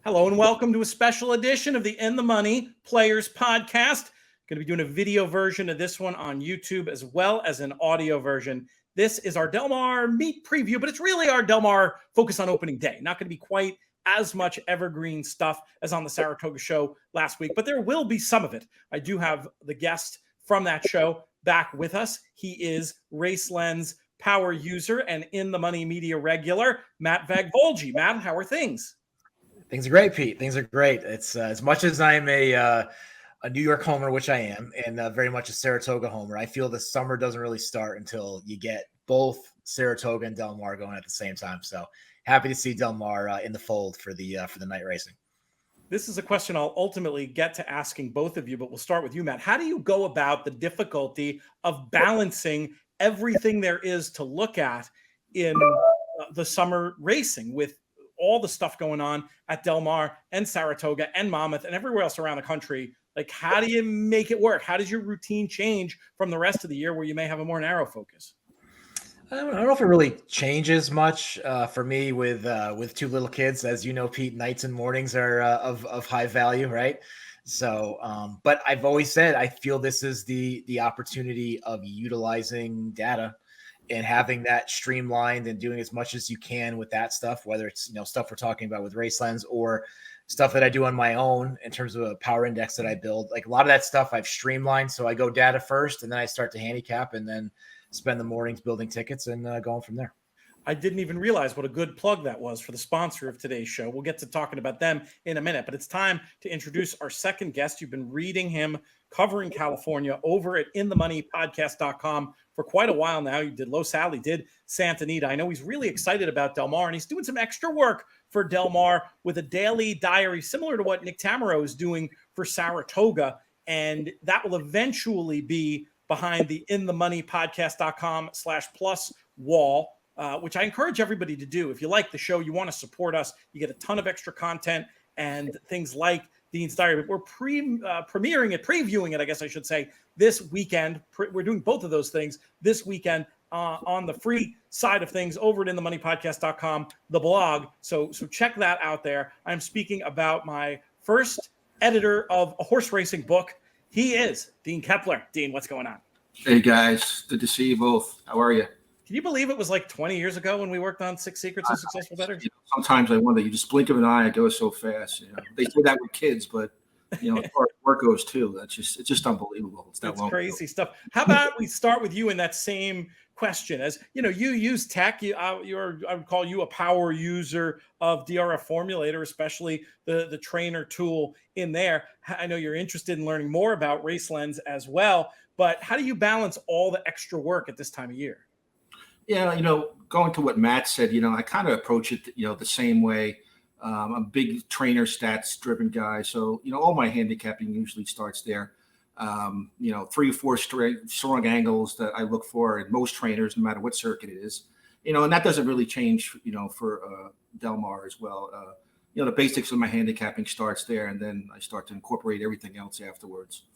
Hello and welcome to a special edition of the In the Money Players Podcast. Going to be doing a video version of this one on YouTube as well as an audio version. This is our Del Mar meet preview, but it's really our Del Mar focus on opening day. Not going to be quite as much Evergreen stuff as on the Saratoga show last week, but there will be some of it. I do have the guest from that show back with us. He is Race Lens power user and In the Money media regular, Matt Vagvolgyi. Matt, how are things? Things are great, Pete. Things are great. It's as much as I'm a New York homer, which I am, and very much a Saratoga homer. I feel the summer doesn't really start until you get both Saratoga and Del Mar going at the same time. So happy to see Del Mar in the fold for the night racing. This is a question I'll ultimately get to asking both of you, but we'll start with you, Matt. How do you go about the difficulty of balancing everything there is to look at in the summer racing with all the stuff going on at Del Mar and Saratoga and Monmouth and everywhere else around the country? Like, how do you make it work? How does your routine change from the rest of the year where you may have a more narrow focus? I don't know if it really changes much for me with two little kids. As you know, Pete, nights and mornings are of high value, right? So, but I've always said I feel this is the opportunity of utilizing data and having that streamlined and doing as much as you can with that stuff, whether it's, stuff we're talking about with Race Lens or stuff that I do on my own in terms of a power index that I build. Like a lot of that stuff I've streamlined. So I go data first and then I start to handicap and then spend the mornings building tickets and going from there. I didn't even realize what a good plug that was for the sponsor of today's show. We'll get to talking about them in a minute, but it's time to introduce our second guest. You've been reading him covering California over at inthemoneypodcast.com for quite a while now. You did Los Al, did Santa Anita. I know he's really excited about Del Mar, and he's doing some extra work for Del Mar with a daily diary similar to what Nick Tamaro is doing for Saratoga, and that will eventually be behind the inthemoneypodcast.com/plus wall. Which I encourage everybody to do. If you like the show, you want to support us, you get a ton of extra content and things like Dean's Diary. But we're previewing it, I guess I should say, this weekend. We're doing both of those things this weekend on the free side of things over at inthemoneypodcast.com, the blog. So check that out there. I'm speaking about my first editor of a horse racing book. He is Dean Keppler. Dean, what's going on? Hey, guys. Good to see you both. How are you? Can you believe it was like 20 years ago when we worked on 6 Secrets of Successful Bettors? Sometimes I wonder. You just blink of an eye, it goes so fast. They say that with kids, but as far as work goes too, it's just unbelievable. It's crazy stuff. How about we start with you in that same question? As you use tech. I would call you a power user of DRF Formulator, especially the trainer tool in there. I know you're interested in learning more about Race Lens as well, but how do you balance all the extra work at this time of year? Yeah, going to what Matt said, I kind of approach it, the same way. I'm a big trainer stats driven guy. So, all my handicapping usually starts there. 3 or 4 strong angles that I look for in most trainers, no matter what circuit it is, and that doesn't really change, for Del Mar as well. The basics of my handicapping starts there, and then I start to incorporate everything else afterwards.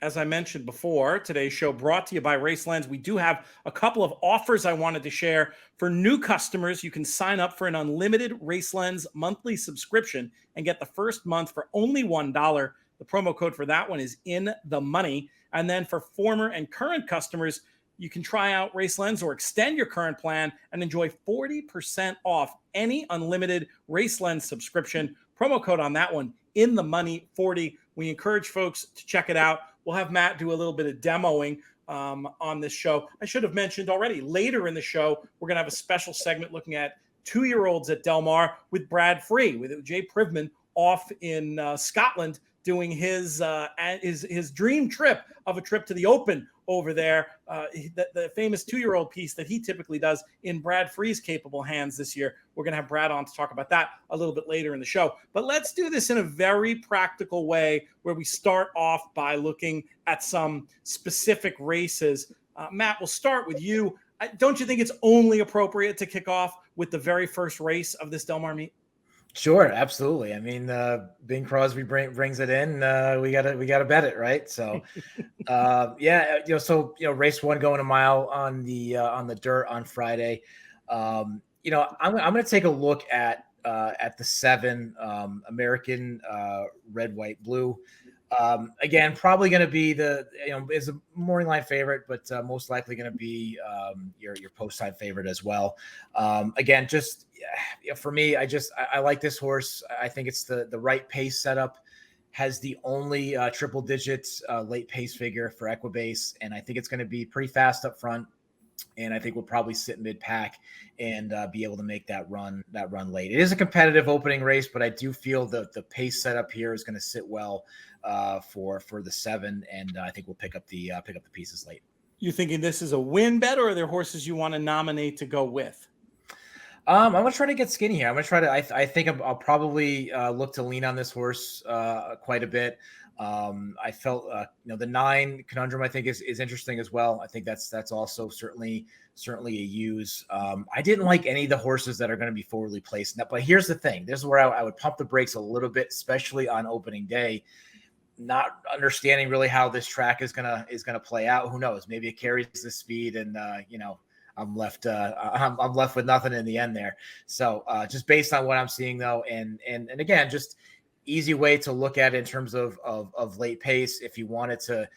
As I mentioned before, today's show brought to you by Race Lens. We do have a couple of offers I wanted to share. For new customers, you can sign up for an unlimited Race Lens monthly subscription and get the first month for only $1. The promo code for that one is In the Money. And then for former and current customers, you can try out Race Lens or extend your current plan and enjoy 40% off any unlimited Race Lens subscription. Promo code on that one, In the Money 40. We encourage folks to check it out. We'll have Matt do a little bit of demoing on this show. I should have mentioned already, later in the show, we're going to have a special segment looking at 2-year-olds at Del Mar with Brad Free, with Jay Privman off in Scotland doing his dream trip of a trip to the Open over there. The famous 2-year-old piece that he typically does in Brad Free's capable hands this year. We're going to have Brad on to talk about that a little bit later in the show. But let's do this in a very practical way where we start off by looking at some specific races. Matt, we'll start with you. Don't you think it's only appropriate to kick off with the very first race of this Del Mar meet? Sure, absolutely. I mean, Bing Crosby brings it in. We gotta bet it, right? So, race 1 going a mile on the dirt on Friday. I'm going to take a look at at the 7, American Red, White, Blue. Again, probably going to be is a morning line favorite, but most likely going to be your post time favorite as well. Again, just for me, I like this horse. I think it's the right pace setup. Has the only triple digits late pace figure for Equibase, and I think it's going to be pretty fast up front. And I think we'll probably sit mid pack and be able to make that run late. It is a competitive opening race, but I do feel that the pace setup here is going to sit well for the 7, and I think we'll pick up the pieces late. You thinking this is a win bet, or are there horses you want to nominate to go with? I'm gonna try to get skinny here. I'm gonna try to. I think I'll probably look to lean on this horse quite a bit. I felt the 9 conundrum I think is interesting as well. I think that's also certainly a use. I didn't like any of the horses that are going to be forwardly placed. But here's the thing: this is where I would pump the brakes a little bit, especially on opening day. Not understanding really how this track is gonna play out. Who knows? Maybe it carries the speed, and I'm left with nothing in the end there. So just based on what I'm seeing though, and again, just easy way to look at it in terms of late pace. If you wanted to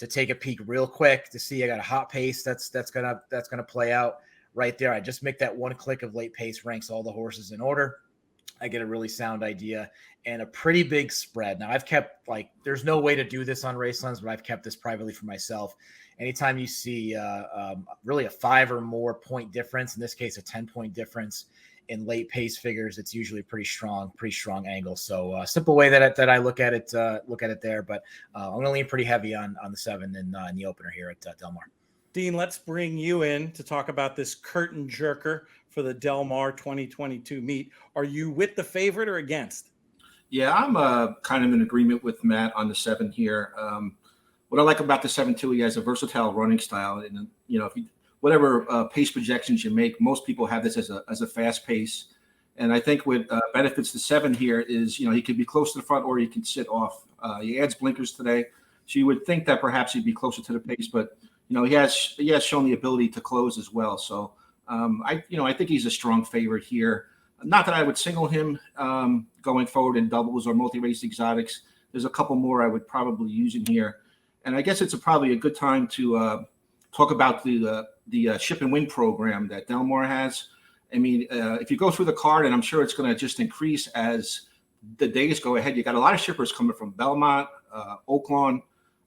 take a peek real quick to see, I got a hot pace that's gonna play out right there. I just make that one click of late pace, ranks all the horses in order. I get a really sound idea and a pretty big spread. Now I've kept there's no way to do this on Race Lens, but I've kept this privately for myself. Anytime you see really a 5 or more point difference, in this case, a 10-point difference in late pace figures, it's usually a pretty strong angle. So simple way that I look at it there, but I'm going to lean pretty heavy on the 7 in the opener here at Del Mar. Dean, let's bring you in to talk about this curtain jerker for the Del Mar 2022 meet. Are you with the favorite or against? Yeah, I'm kind of in agreement with Matt on the 7 here. What I like about the 7 too, he has a versatile running style, and if you whatever pace projections you make, most people have this as a fast pace. And I think what benefits the 7 here is, he could be close to the front or he can sit off. He adds blinkers today, so you would think that perhaps he'd be closer to the pace, but he has shown the ability to close as well. So I think he's a strong favorite here. Not that I would single him going forward in doubles or multi-race exotics. There's a couple more I would probably use in here, and I guess it's probably a good time to talk about the ship and win program that Del Mar has. I mean, if you go through the card, and I'm sure it's going to just increase as the days go ahead. You got a lot of shippers coming from Belmont, Oaklawn,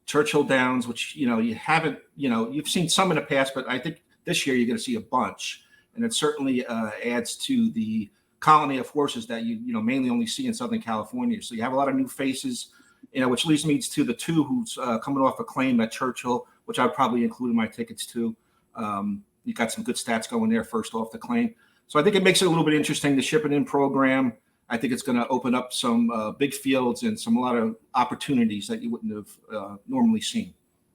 Churchill Downs, which you haven't, you've seen some in the past, but I think this year you're going to see a bunch, and it certainly adds to the colony of horses that you mainly only see in Southern California. So you have a lot of new faces, which leads me to the 2 who's coming off a claim at Churchill, which I would probably include in my tickets too. You got some good stats going there first off the claim. So I think it makes it a little bit interesting, the ship and in program. I think it's going to open up some big fields and a lot of opportunities that you wouldn't have normally seen.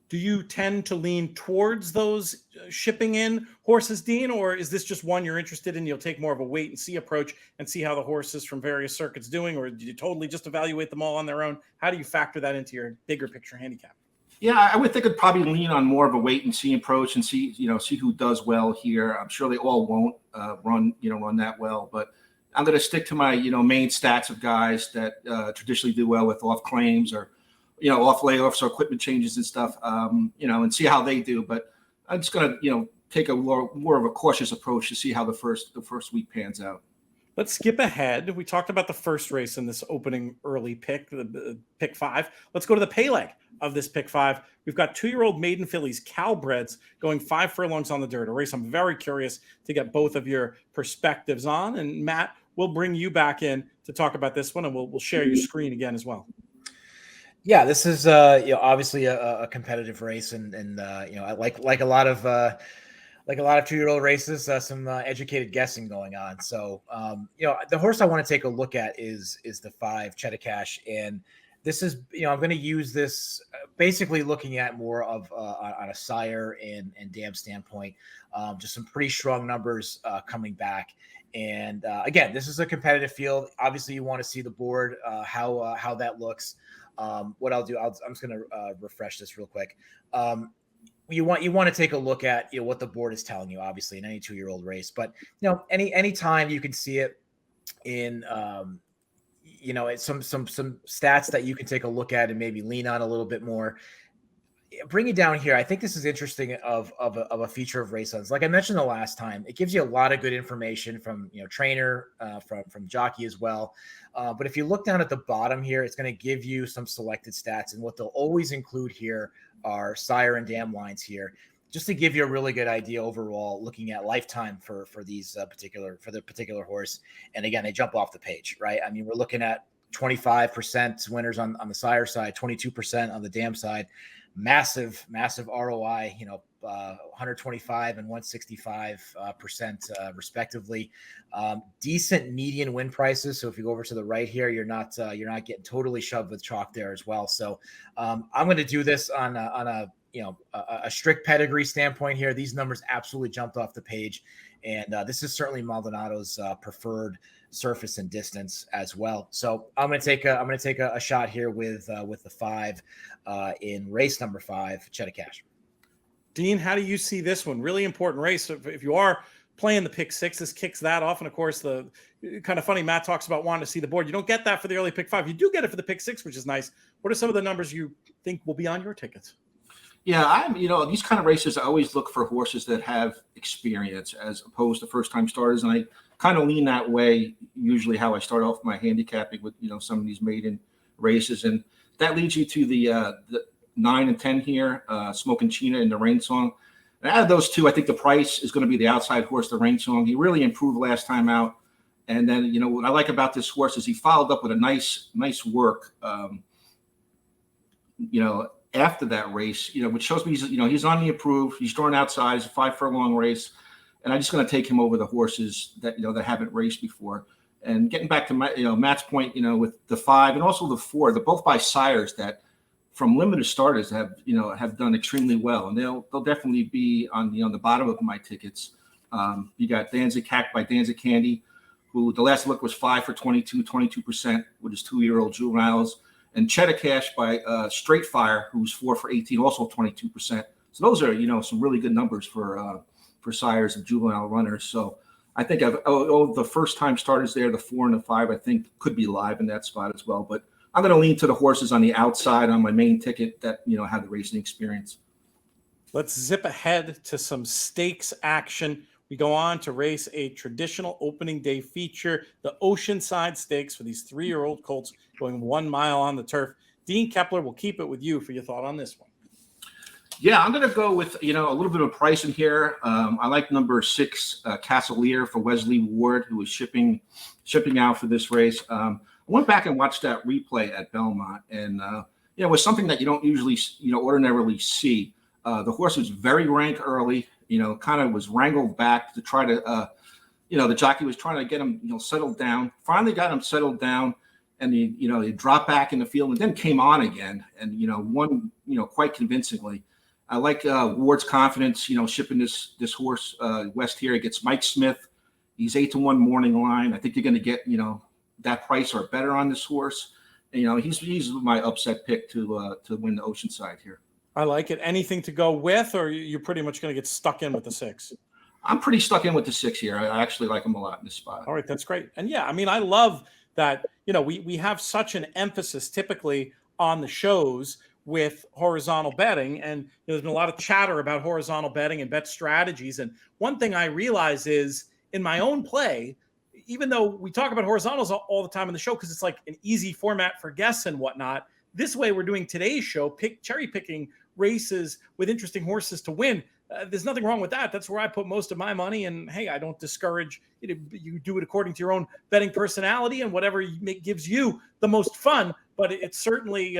Do you tend to lean towards those shipping in horses, Dean, or is this just one you're interested in? You'll take more of a wait and see approach and see how the horses from various circuits doing, or do you totally just evaluate them all on their own? How do you factor that into your bigger picture handicap? Yeah, I would think I'd probably lean on more of a wait and see approach and see who does well here. I'm sure they all won't run that well, but I'm going to stick to my main stats of guys that traditionally do well with off claims or off layoffs or equipment changes and stuff. And see how they do. But I'm just going to take a more of a cautious approach to see how the first week pans out. Let's skip ahead. We talked about the first race in this opening early pick, the pick 5. Let's go to the pay leg of this pick 5. We've got 2-year-old maiden fillies, Calbreds, going 5 furlongs on the dirt, a race I'm very curious to get both of your perspectives on. And Matt, we'll bring you back in to talk about this one, and we'll share your screen again as well. Yeah, this is obviously a competitive race, and I like a lot of 2-year-old races, some educated guessing going on. So the horse I want to take a look at is the 5 Cheetah, and this is I'm going to use this basically looking at more of on a sire and dam standpoint, just some pretty strong numbers coming back. And again, this is a competitive field. Obviously, you want to see the board, how that looks. What I'll do, I'm just going to refresh this real quick. You want to take a look at what the board is telling you, obviously, in any 2-year-old race. But any time you can see it, in it's some stats that you can take a look at and maybe lean on a little bit more. Bring it down here. I think this is interesting of a feature of Race Lens. Like I mentioned the last time, it gives you a lot of good information from trainer, from jockey as well. But if you look down at the bottom here, it's going to give you some selected stats, and what they'll always include here are sire and dam lines here, just to give you a really good idea overall, looking at lifetime for the particular horse. And again, they jump off the page, right? I mean, we're looking at 25% winners on the sire side, 22% on the dam side. Massive ROI, 125 and 165% respectively. Decent median win prices. So if you go over to the right here, you're not getting totally shoved with chalk there as well. So I'm going to do this on a strict pedigree standpoint here. These numbers absolutely jumped off the page, and this is certainly Maldonado's preferred surface and distance as well. So I'm going to take a shot here with the 5 in race number 5, Cheddar Cash. Dean, how do you see this one? Really important race. If you are playing the pick 6, this kicks that off. And of course, the kind of funny, Matt talks about wanting to see the board. You don't get that for the early pick 5. You do get it for the pick 6, which is nice. What are some of the numbers you think will be on your tickets? Yeah, these kind of races, I always look for horses that have experience as opposed to first-time starters, and I kind of lean that way. Usually, how I start off my handicapping with some of these maiden races, and that leads you to the 9 and 10 here, Smoking China and the Rain Song. And out of those two, I think the price is going to be the outside horse, the Rain Song. He really improved last time out, and then what I like about this horse is he followed up with a nice work. After that race, which shows me he's on the approved. He's drawn outside. It's a 5 furlong race, and I'm just going to take him over the horses that that haven't raced before. And getting back to Matt's point, with the 5 and also the 4, they're both by sires that from limited starters have done extremely well, and they'll definitely be on the bottom of my tickets. You got Danzig Hack by Danzig Candy, who the last look was 5 for 22% with his 2-year-old juveniles. And Cheddar Cash by Straight Fire, who's 4 for 18, also 22%. So those are, some really good numbers for sires and juvenile runners. So I think the first-time starters there, the 4 and the 5, I think could be live in that spot as well. But I'm going to lean to the horses on the outside on my main ticket that, have the racing experience. Let's zip ahead to some stakes action. We go on to race a traditional opening day feature, the Oceanside Stakes for these 3-year-old colts going 1 mile on the turf. Dean Keppler, will keep it with you for your thought on this one. Yeah, I'm going to go with, a little bit of price in here. I like number 6, Castlear for Wesley Ward, who was shipping out for this race. I went back and watched that replay at Belmont, and, it was something that you don't usually, ordinarily see. The horse was very rank early. Kind of was wrangled back to try to, the jockey was trying to get him, settled down. Finally got him settled down, and he dropped back in the field and then came on again, and won, quite convincingly. I like Ward's confidence, shipping this horse west here. He gets Mike Smith. He's 8-1 morning line. I think you're going to get, that price or better on this horse. And, he's my upset pick to win the Oceanside here. I like it. Anything to go with, or you're pretty much going to get stuck in with the 6? I'm pretty stuck in with the 6 here. I actually like him a lot in this spot. All right, that's great. And yeah, I mean, I love that, we have such an emphasis typically on the shows with horizontal betting. And there's been a lot of chatter about horizontal betting and bet strategies. And one thing I realize is in my own play, even though we talk about horizontals all the time in the show, because it's like an easy format for guests and whatnot, this way we're doing today's show, cherry picking races with interesting horses to win. There's nothing wrong with that. That's where I put most of my money. And hey, I don't discourage you do it according to your own betting personality and whatever gives you the most fun. But it's certainly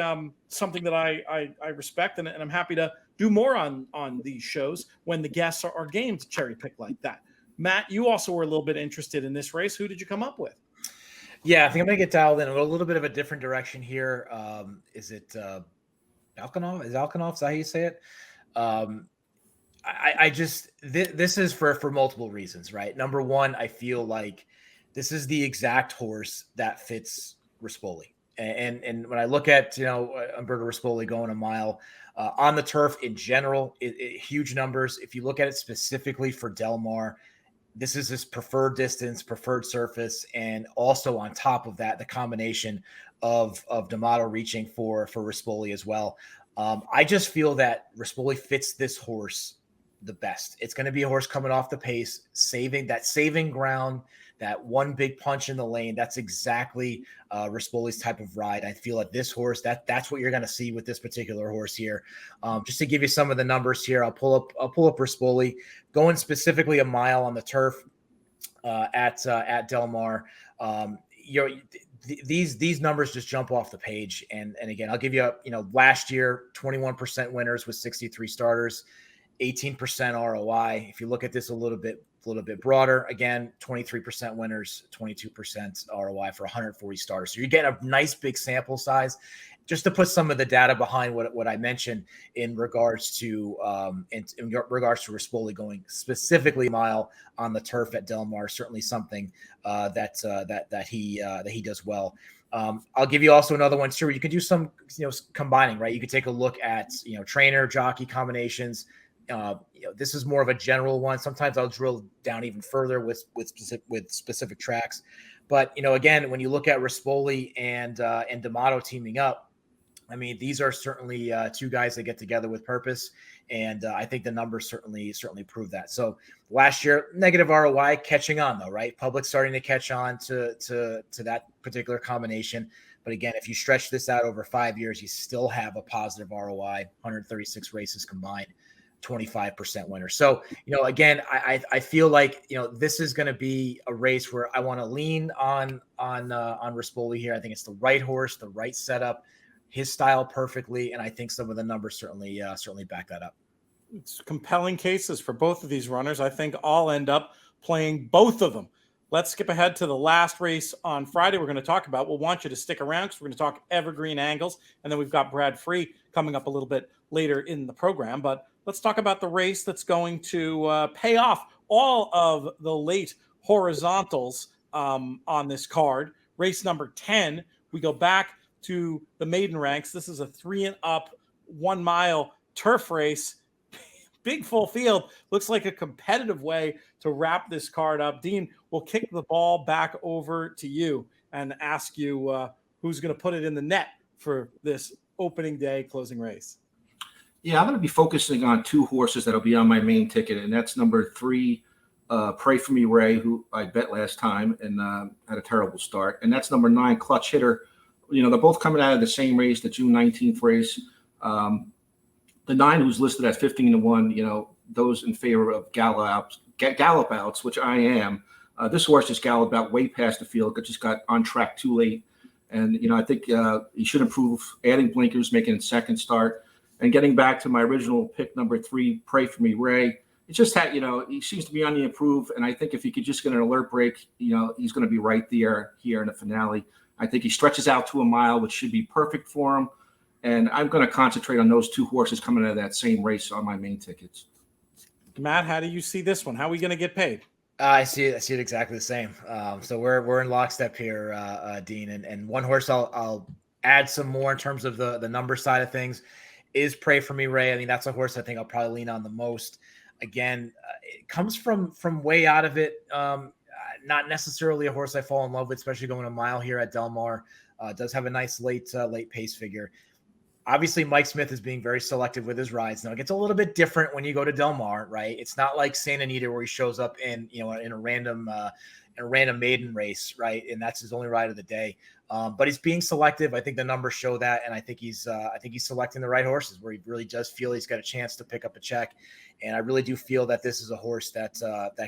something that I respect, and I'm happy to do more on these shows when the guests are game to cherry pick like that. Matt, you also were a little bit interested in this race. Who did you come up with? Yeah, I think I'm going to get dialed in a little bit of a different direction here. Is it Alkanov? Is Alkanov? Is that how you say it? I just this is for multiple reasons, right? Number one, I feel like this is the exact horse that fits Rispoli. And when I look at Umberto Rispoli going 1 mile on the turf in general, huge numbers. If you look at it specifically for Del Mar, this is his preferred distance, preferred surface, and also on top of that, the combination of D'Amato reaching for Rispoli as well. I just feel that Rispoli fits this horse the best. It's going to be a horse coming off the pace, saving ground, that one big punch in the lane. That's exactly Rispoli's type of ride. I feel like this horse, that's what you're going to see with this particular horse here. Just to give you some of the numbers here, I'll pull up Rispoli, going specifically a mile on the turf at Del Mar. These numbers just jump off the page. And again, I'll give you last year, 21% winners with 63 starters, 18% ROI. If you look at this a little bit broader, again, 23% winners, 22% ROI for 140 starters. So you're getting a nice big sample size. Just to put some of the data behind what I mentioned in regards to Rispoli going specifically a mile on the turf at Del Mar, certainly something that he does well. I'll give you also another one too. You could do some combining, right? You could take a look at trainer jockey combinations. This is more of a general one. Sometimes I'll drill down even further with specific tracks. But again, when you look at Rispoli and D'Amato teaming up, I mean, these are certainly two guys that get together with purpose, and I think the numbers certainly prove that. So last year, negative ROI, catching on though, right? Public starting to catch on to that particular combination. But again, if you stretch this out over 5 years, you still have a positive ROI, 136 races combined, 25% winner. So, again, I feel like, this is going to be a race where I want to lean on Rispoli here. I think it's the right horse, the right setup, his style perfectly. And I think some of the numbers certainly back that up. It's compelling cases for both of these runners. I think I'll end up playing both of them. Let's skip ahead to the last race on Friday we're going to talk about. We'll want you to stick around because we're going to talk Evergreen angles. And then we've got Brad Free coming up a little bit later in the program. But let's talk about the race that's going to pay off all of the late horizontals on this card. Race number 10, we go back to the maiden ranks. This is a 3 and up 1 mile turf race. Big full field. Looks like a competitive way to wrap this card up. Dean, we'll kick the ball back over to you and ask you who's going to put it in the net for this opening day closing race. Yeah, I'm going to be focusing on two horses that'll be on my main ticket, and that's number 3, Pray For Me Ray, who I bet last time and had a terrible start, and that's number 9, Clutch Hitter. They're both coming out of the same race, the June 19th race. The 9, who's listed at 15-1, those in favor of gallop outs, which I am. This horse just galloped out way past the field, just got on track too late. And, I think he should improve, adding blinkers, making a second start. And getting back to my original pick, number 3, Pray For Me Ray. It's just that, he seems to be on the improve. And I think if he could just get an alert break, he's going to be right there here in the finale. I think he stretches out to a mile, which should be perfect for him. And I'm going to concentrate on those two horses coming out of that same race on my main tickets. Matt, how do you see this one? How are we going to get paid? I see it exactly the same. So we're in lockstep here, Dean. And one horse I'll add some more in terms of the number side of things is Pray For Me Ray. I mean, that's a horse I think I'll probably lean on the most. Again, it comes from way out of it. Not necessarily a horse I fall in love with, especially going a mile here at Del Mar. Does have a nice late pace figure. Obviously, Mike Smith is being very selective with his rides. Now, it gets a little bit different when you go to Del Mar, right? It's not like Santa Anita where he shows up in a random maiden race, right? And that's his only ride of the day. But he's being selective. I think the numbers show that, and I think he's selecting the right horses where he really does feel he's got a chance to pick up a check. And I really do feel that this is a horse that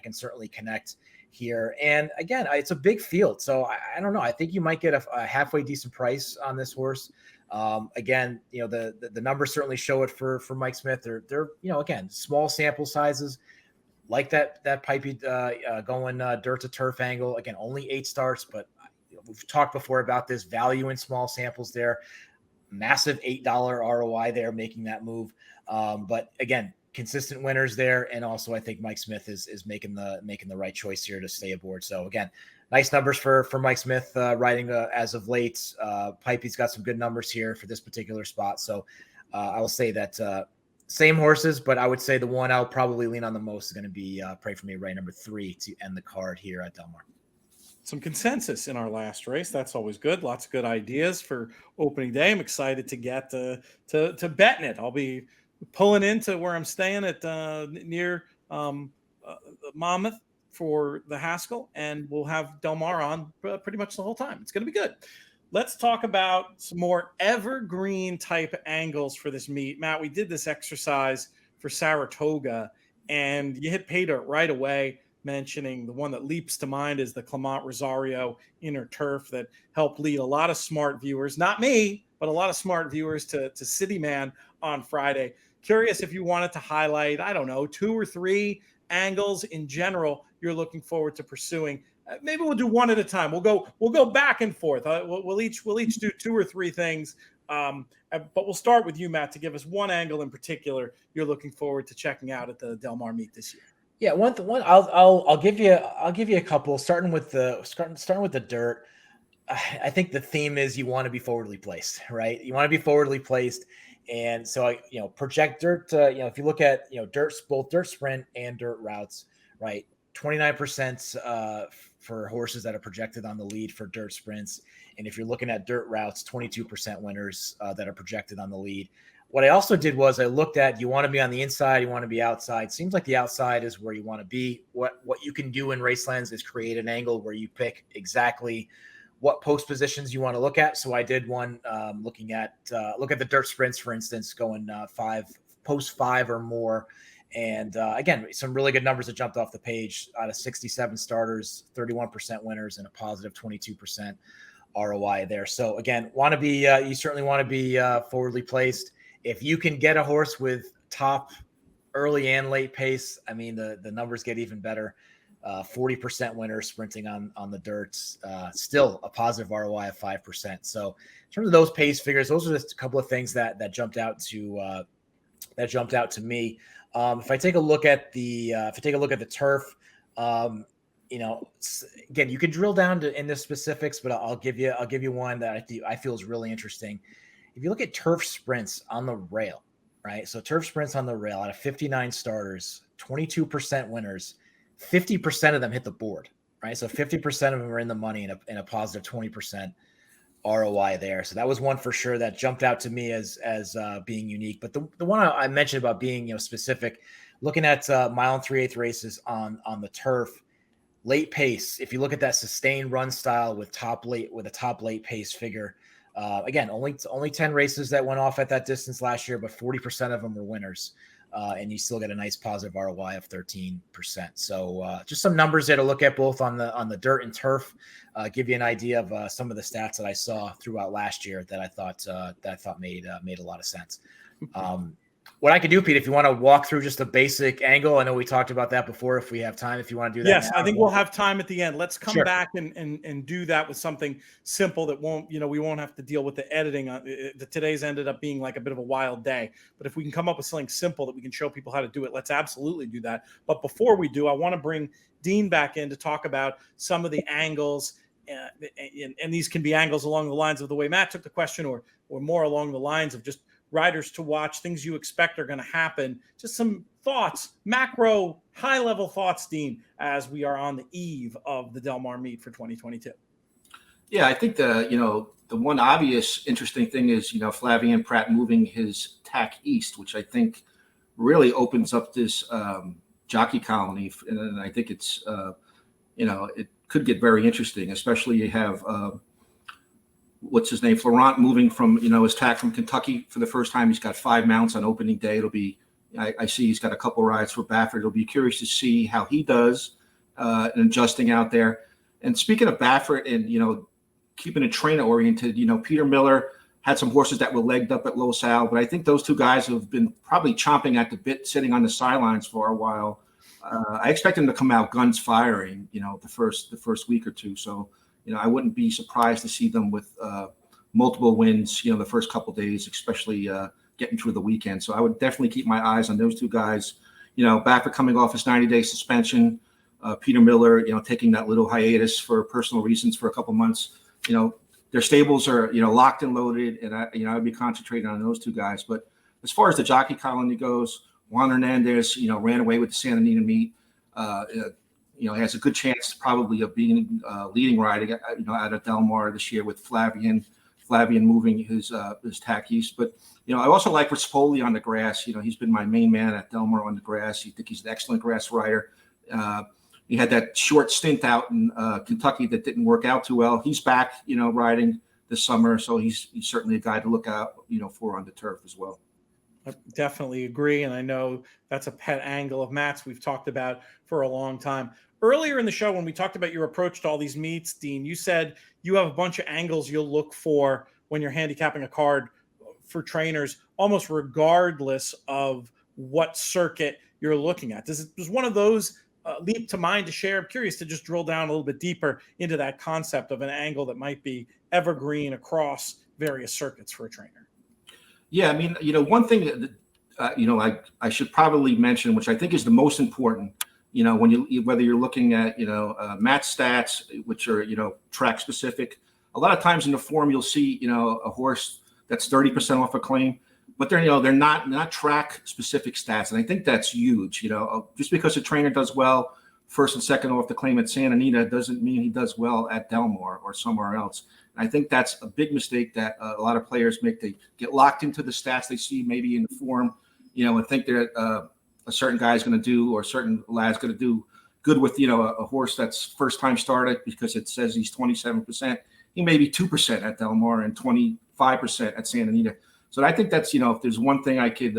can certainly connect here. And again, it's a big field, so I don't know. I think you might get a halfway decent price on this horse. Again, the numbers certainly show it for Mike Smith. They're again, small sample sizes, like that pipey going dirt to turf angle. Again, only 8 starts, but we've talked before about this value in small samples there. Massive $8 ROI there, making that move. But again, consistent winners there, and also I think Mike Smith is making the right choice here to stay aboard. So again, nice numbers for Mike Smith riding as of late. Pipey's got some good numbers here for this particular spot. So I will say that Same horses, but I would say the one I'll probably lean on the most is going to be Pray For Me, right, number 3 to end the card here at Del Mar. Some consensus in our last race. That's always good. Lots of good ideas for opening day. I'm excited to get to betting it. I'll be pulling into where I'm staying at near Monmouth for the Haskell, and we'll have Del Mar on pretty much the whole time. It's going to be good. Let's talk about some more evergreen type angles for this meet. Matt, we did this exercise for Saratoga, and you hit pay dirt right away, mentioning the one that leaps to mind is the Clement Rosario inner turf that helped lead a lot of smart viewers, not me, but a lot of smart viewers to City Man on Friday. Curious if you wanted to highlight, I don't know, 2 or 3 angles in general you're looking forward to pursuing. Maybe we'll do one at a time. We'll go back and forth. We'll each do 2 or 3 things. But we'll start with you, Matt, to give us one angle in particular you're looking forward to checking out at the Del Mar meet this year. Yeah, one. I'll give you a couple. Starting with the dirt. I think the theme is you want to be forwardly placed, right? You want to be forwardly placed, and so project dirt. If you look at both dirt sprint and dirt routes, right? 29% for horses that are projected on the lead for dirt sprints, and if you're looking at dirt routes, 22% winners that are projected on the lead. What I also did was I looked at, you want to be on the inside, you want to be outside. Seems like the outside is where you want to be. What you can do in Race Lens is create an angle where you pick exactly what post positions you want to look at. So I did one look at the dirt sprints, for instance, going post 5 or more. And again, some really good numbers that jumped off the page. Out of 67 starters, 31% winners and a positive 22% ROI there. So again, you certainly want to be forwardly placed. If you can get a horse with top early and late pace, I mean, the numbers get even better. 40% winners sprinting on the dirts, still a positive ROI of 5%. So in terms of those pace figures, those are just a couple of things that jumped out to me. If I take a look at the turf, again, you could drill down in the specifics, but I'll give you one that I feel is really interesting. If you look at turf sprints on the rail, right? So turf sprints on the rail out of 59 starters, 22% winners, 50% of them hit the board, right? So 50% of them are in the money in a positive 20% ROI there. So that was one for sure that jumped out to me as being unique. But the one I mentioned about being specific, looking at mile and 3/8 races on the turf, late pace. If you look at that sustained run style with a top late pace figure, again, only 10 races that went off at that distance last year, but 40% of them were winners. And you still get a nice positive ROI of 13%. So just some numbers there to look at both on the dirt and turf, give you an idea of some of the stats that I saw throughout last year that I thought made a lot of sense. What I could do, Pete, if you want to walk through just a basic angle, I know we talked about that before. If we have time, if you want to do that. Yes, I think we'll have time at the end. Let's come Sure. back and do that with something simple that we won't have to deal with the editing. Today's ended up being like a bit of a wild day, but if we can come up with something simple that we can show people how to do it, let's absolutely do that. But before we do, I want to bring Dean back in to talk about some of the angles. And these can be angles along the lines of the way Matt took the question, or more along the lines of just riders to watch, things you expect are going to happen. Just some thoughts, macro, high-level thoughts, Dean, as we are on the eve of the Del Mar meet for 2022. Yeah, I think the one obvious interesting thing is, Flavien Prat moving his tack east, which I think really opens up this jockey colony. And I think it's, it could get very interesting, especially you have what's his name, Florent, moving from, his tack from Kentucky for the first time. He's got 5 mounts on opening day. It'll be, I see he's got a couple rides for Baffert. It'll be curious to see how he does in adjusting out there. And speaking of Baffert and, keeping it trainer oriented, Peter Miller had some horses that were legged up at Los Al, but I think those two guys have been probably chomping at the bit, sitting on the sidelines for a while. I expect them to come out guns firing, the first week or two. So, I wouldn't be surprised to see them with multiple wins, the first couple of days, especially getting through the weekend. So I would definitely keep my eyes on those two guys. Baffert coming off his 90-day suspension, Peter Miller, taking that little hiatus for personal reasons for a couple months. Their stables are, locked and loaded, and I'd be concentrating on those two guys. But as far as the jockey colony goes, Juan Hernandez, ran away with the Santa Anita meet. Has a good chance probably of being leading rider, out of Del Mar this year with Flavian moving his tack east. But, I also like Rispoli on the grass. He's been my main man at Del Mar on the grass. I think he's an excellent grass rider. He had that short stint out in Kentucky that didn't work out too well. He's back, riding this summer. So he's certainly a guy to look out, for on the turf as well. I definitely agree. And I know that's a pet angle of Matt's we've talked about for a long time. Earlier in the show, when we talked about your approach to all these meets, Dean, you said you have a bunch of angles you'll look for when you're handicapping a card for trainers, almost regardless of what circuit you're looking at. Does one of those leap to mind to share? I'm curious to just drill down a little bit deeper into that concept of an angle that might be evergreen across various circuits for a trainer. Yeah, one thing that, I should probably mention, which I think is the most important, whether you're looking at, match stats, which are, track specific. A lot of times in the form, you'll see, a horse that's 30% off a claim, but they're not track specific stats. And I think that's huge. Just because a trainer does well first and second off the claim at Santa Anita doesn't mean he does well at Del Mar or somewhere else. And I think that's a big mistake that a lot of players make. They get locked into the stats they see maybe in the form, and think that a certain guy's going to do, or a certain lad's going to do good with, a horse that's first time started because it says he's 27%. He may be 2% at Del Mar and 25% at Santa Anita. So I think that's, if there's one thing I could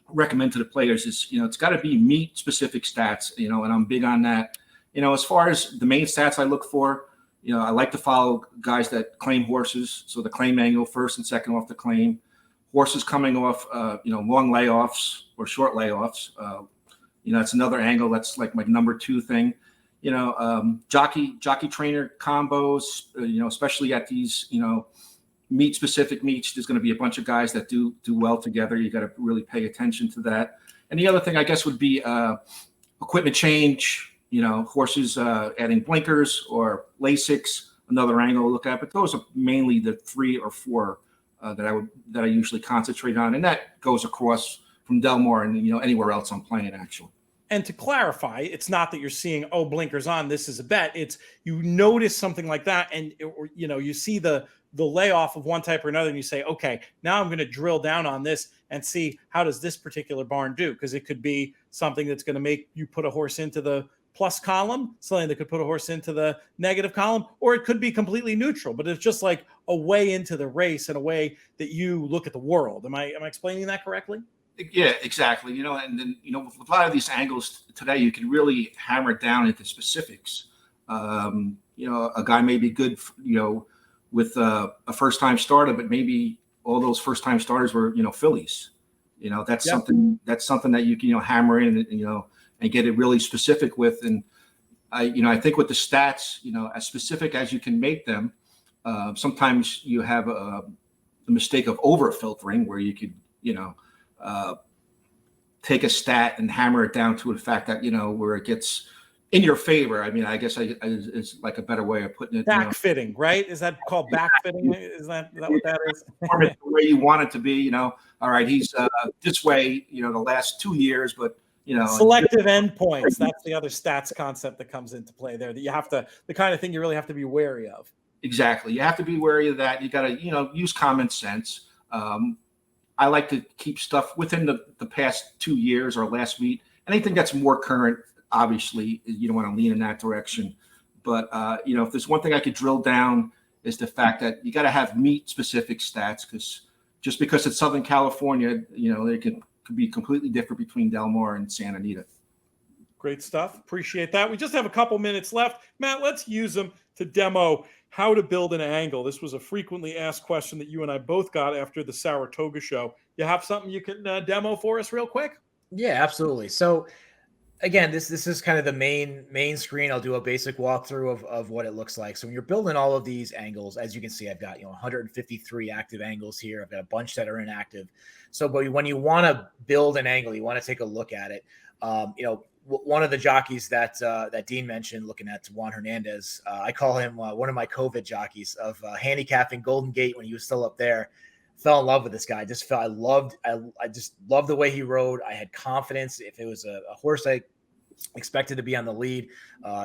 recommend to the players is, it's got to be meet specific stats, and I'm big on that. As far as the main stats I look for, I like to follow guys that claim horses. So the claim angle first and second off the claim, horses coming off, long layoffs or short layoffs. It's another angle. That's like my number 2 thing. Jockey trainer combos, especially at these, meet specific meets. There's going to be a bunch of guys that do well together. You got to really pay attention to that. And the other thing, I guess, would be equipment change. Horses adding blinkers or Lasix, another angle to look at. But those are mainly the 3 or 4 that I usually concentrate on, and that goes across from Del Mar and anywhere else I'm playing actually. And to clarify, it's not that you're seeing, blinkers on, this is a bet. It's you notice something like that, and you see the layoff of one type or another, and you say, okay, now I'm going to drill down on this and see how does this particular barn do, because it could be something that's going to make you put a horse into the plus column, something that could put a horse into the negative column, or it could be completely neutral. But it's just like a way into the race and a way that you look at the world. Am I explaining that correctly? Yeah, exactly. And then, with a lot of these angles today, you can really hammer it down into specifics. A guy may be good, with a first-time starter, but maybe all those first-time starters were, fillies. That's something that you can, hammer in, and get it really specific with. And I think with the stats, as specific as you can make them, sometimes you have a mistake of over filtering where you could, take a stat and hammer it down to the fact that, where it gets in your favor. I guess is like a better way of putting it. Backfitting, right? Is that called backfitting? Is that what that is? Form it the way you want it to be, all right, he's this way, the last 2 years, but selective endpoints. That's the other stats concept that comes into play there, that you have to, the kind of thing you really have to be wary of. Exactly. You have to be wary of that. You got to, use common sense. I like to keep stuff within the past 2 years or last week. Anything that's more current, obviously, you don't want to lean in that direction. But, if there's one thing I could drill down is the fact that you got to have meet specific stats, because just because it's Southern California, they could be completely different between Del Mar and Santa Anita. Great stuff. Appreciate that. We just have a couple minutes left. Matt, let's use them to demo how to build an angle. This was a frequently asked question that you and I both got after the Saratoga show. You have something you can demo for us real quick? Yeah, absolutely. So again, this is kind of the main screen. I'll do a basic walkthrough of what it looks like. So when you're building all of these angles, as you can see, I've got 153 active angles here. I've got a bunch that are inactive. So, but when you want to build an angle, you want to take a look at it. One of the jockeys that Dean mentioned, looking at Juan Hernandez, I call him one of my COVID jockeys of handicapping Golden Gate when he was still up there. fell in love with this guy. I just felt I just loved the way he rode. I had confidence. If it was a horse I expected to be on the lead,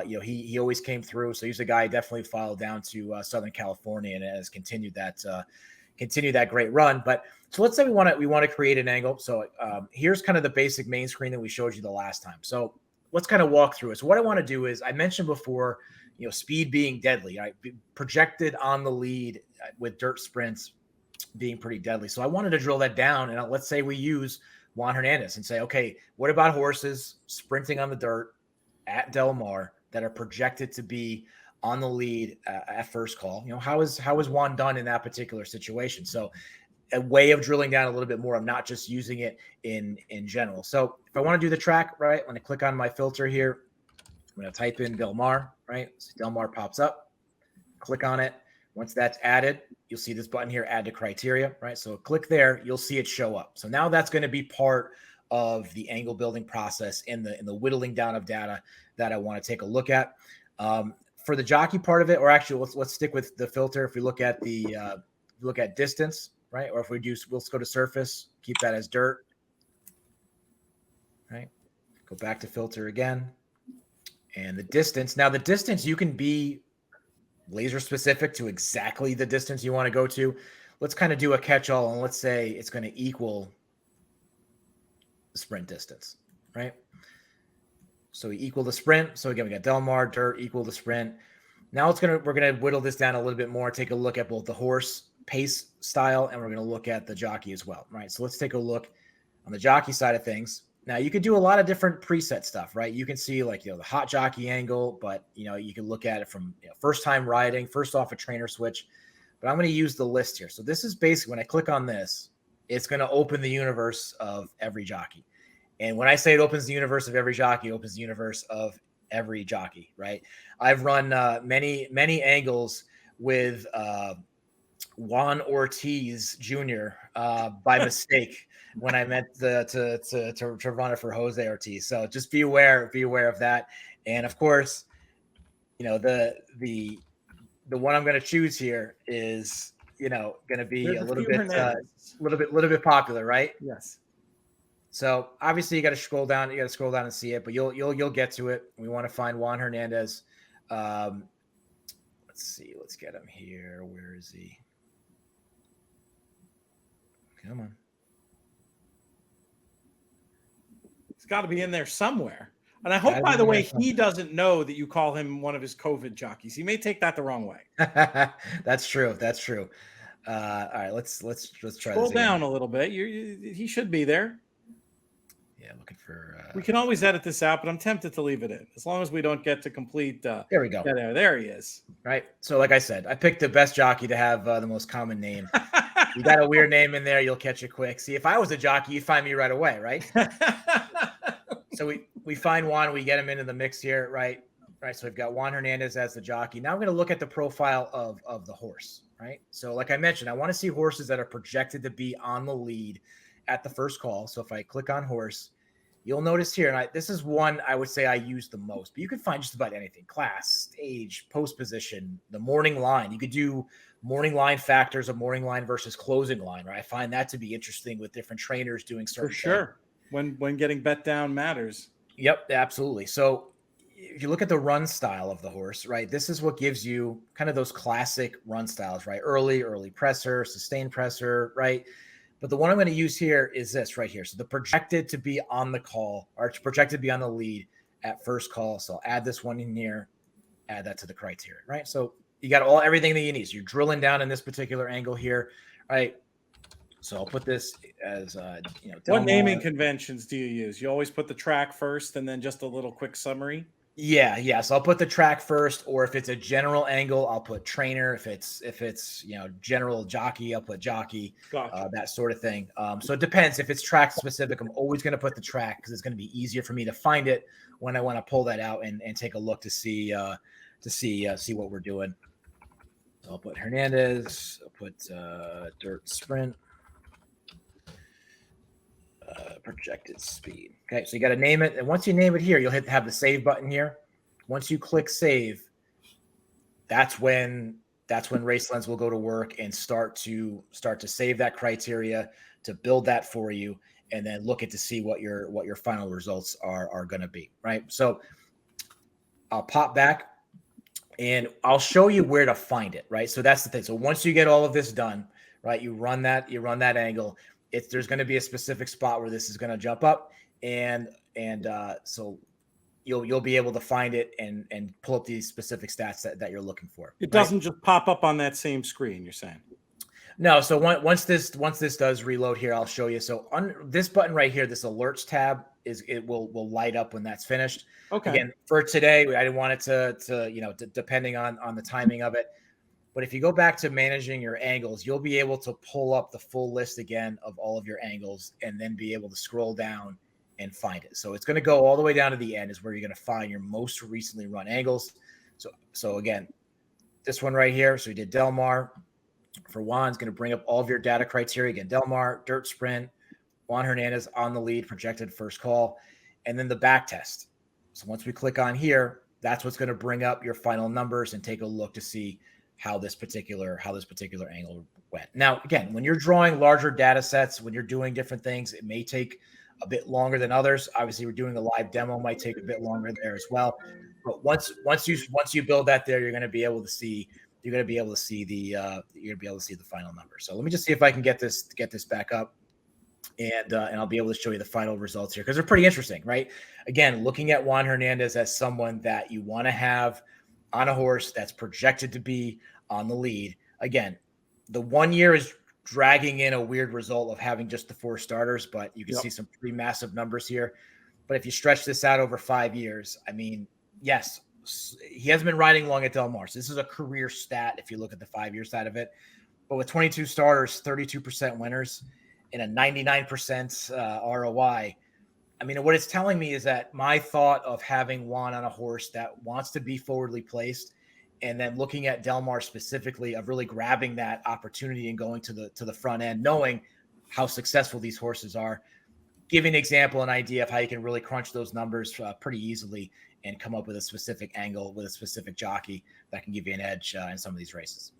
he always came through. So he's a guy I definitely followed down to Southern California and has continued that great run. But so let's say we want to create an angle. So here's kind of the basic main screen that we showed you the last time. So let's kind of walk through it. So what I want to do is, I mentioned before, speed being deadly, right? Projected on the lead with dirt sprints being pretty deadly. So I wanted to drill that down. And let's say we use Juan Hernandez and say, okay, what about horses sprinting on the dirt at Del Mar that are projected to be on the lead at first call? How is Juan done in that particular situation? So a way of drilling down a little bit more. I'm not just using it in general. So if I want to do the track, right, I'm going to click on my filter here. I'm going to type in Del Mar, right? So Del Mar pops up, click on it. Once that's added, you'll see this button here, add to criteria, right? So click there, you'll see it show up. So now that's going to be part of the angle building process in the whittling down of data that I want to take a look at. For the jockey part of it, or actually let's stick with the filter. If we look at distance, right? Or if we'll go to surface, keep that as dirt, right? Go back to filter again. And the distance, now the distance, you can be laser specific to exactly the distance you want to go to. Let's kind of do a catch-all, and let's say it's going to equal the sprint distance, right? So we equal the sprint. So again, we got Del Mar, dirt, equal the sprint. Now we're going to whittle this down a little bit more, take a look at both the horse pace style, and we're going to look at the jockey as well, right? So let's take a look on the jockey side of things. Now you could do a lot of different preset stuff, right? You can see the hot jockey angle, but you can look at it from first time riding, first off a trainer switch. But I'm going to use the list here. So this is basically, when I click on this, it's going to open the universe of every jockey. And when I say it opens the universe of every jockey, it opens the universe of every jockey, right? I've run many angles with Juan Ortiz Jr. By mistake when I meant to run it for Jose Ortiz. So just be aware of that. And of course, the one I'm going to choose here is going to be a little bit popular, right? Yes. So obviously you got to scroll down. You got to scroll down and see it, but you'll get to it. We want to find Juan Hernandez. Let's see. Let's get him here. Where is he? Come on. It's got to be in there somewhere. And I hope, by the way, he doesn't know that you call him one of his COVID jockeys. He may take that the wrong way. That's true. All right, let's try. Scroll down a little bit. He should be there. Yeah, looking for. We can always edit this out, but I'm tempted to leave it in as long as we don't get to complete. There we go. Yeah, there he is. Right. So, like I said, I picked the best jockey to have the most common name. You got a weird name in there, you'll catch it quick. See, if I was a jockey, you'd find me right away, right? So we find Juan, we get him into the mix here, right? Right. So we've got Juan Hernandez as the jockey. Now I'm going to look at the profile of the horse, right? So like I mentioned, I want to see horses that are projected to be on the lead at the first call. So if I click on horse, you'll notice here, and this is one I would say I use the most, but you can find just about anything: class, stage, post position, the morning line. You could do morning line factors, a morning line versus closing line, right? I find that to be interesting with different trainers doing certain for sure. When getting bet down matters. Yep, absolutely. So if you look at the run style of the horse, right, this is what gives you kind of those classic run styles, right? Early presser, sustained presser, right? But the one I'm going to use here is this right here. So the projected to be on the call, or projected to be on the lead at first call. So I'll add this one in here, add that to the criteria, right? So you got everything that you need. So you're drilling down in this particular angle here, right? So I'll put this as, what naming conventions do you use? You always put the track first and then just a little quick summary? Yeah. So I'll put the track first, or if it's a general angle, I'll put trainer. If it's general jockey, I'll put jockey, gotcha. That sort of thing. So it depends. If it's track specific, I'm always going to put the track because it's going to be easier for me to find it when I want to pull that out and take a look to see what we're doing. So I'll put Hernandez. I'll put dirt sprint. Projected speed. Okay, so you got to name it, and once you name it here, you'll have the save button here. Once you click save, that's when that's when Race Lens will go to work and start to save that criteria, to build that for you, and then look at to see what your final results are going to be, right? So I'll pop back and I'll show you where to find it, right? So that's the thing. So once you get all of this done, right, you run that angle. There's going to be a specific spot where this is going to jump up, and so you'll be able to find it and pull up these specific stats that you're looking for. It doesn't just pop up on that same screen, you're saying? No. So once this does reload here, I'll show you. So on this button right here, this alerts tab will light up when that's finished. Okay. Again, for today, I didn't want it to depending on the timing of it. But if you go back to managing your angles, you'll be able to pull up the full list again of all of your angles, and then be able to scroll down and find it. So it's going to go all the way down to the end is where you're going to find your most recently run angles. So again, this one right here. So we did Del Mar. For Juan, it's going to bring up all of your data criteria. Again, Del Mar, dirt sprint, Juan Hernandez on the lead, projected first call, and then the back test. So once we click on here, that's what's going to bring up your final numbers and take a look to see how this particular angle went. Now, again, when you're drawing larger data sets, when you're doing different things, it may take a bit longer than others. Obviously, we're doing a live demo, might take a bit longer there as well. But once you build that there, you're going to be able to see the final number. So let me just see if I can get this back up, and I'll be able to show you the final results here, because they're pretty interesting, right? Again, looking at Juan Hernandez as someone that you want to have on a horse that's projected to be on the lead. Again, the 1 year is dragging in a weird result of having just the 4 starters, but you can see some pretty massive numbers here. But if you stretch this out over 5 years, I mean, yes, he hasn't been riding long at Del Mar. So this is a career stat if you look at the 5-year side of it. But with 22 starters, 32% winners, and a 99% ROI, I mean, what it's telling me is that my thought of having Juan on a horse that wants to be forwardly placed, and then looking at Del Mar specifically, of really grabbing that opportunity and going to the front end, knowing how successful these horses are, giving an example, an idea of how you can really crunch those numbers pretty easily and come up with a specific angle with a specific jockey that can give you an edge in some of these races.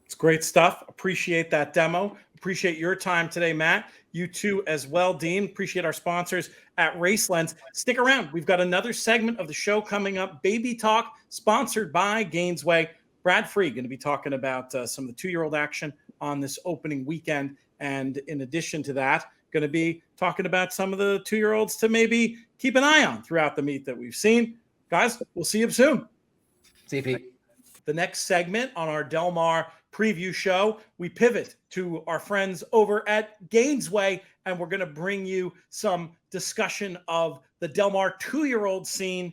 It's great stuff. Appreciate that demo. Appreciate your time today, Matt. You too as well, Dean. Appreciate our sponsors at Race Lens. Stick around. We've got another segment of the show coming up, Baby Talk, sponsored by Gainesway. Brad Free going to be talking about some of the 2-year-old action on this opening weekend. And in addition to that, going to be talking about some of the 2-year-olds to maybe keep an eye on throughout the meet that we've seen. Guys, we'll see you soon. See you, Pete. The next segment on our Del Mar preview show, we pivot to our friends over at Gainesway, and we're going to bring you some discussion of the Del Mar 2-year-old scene.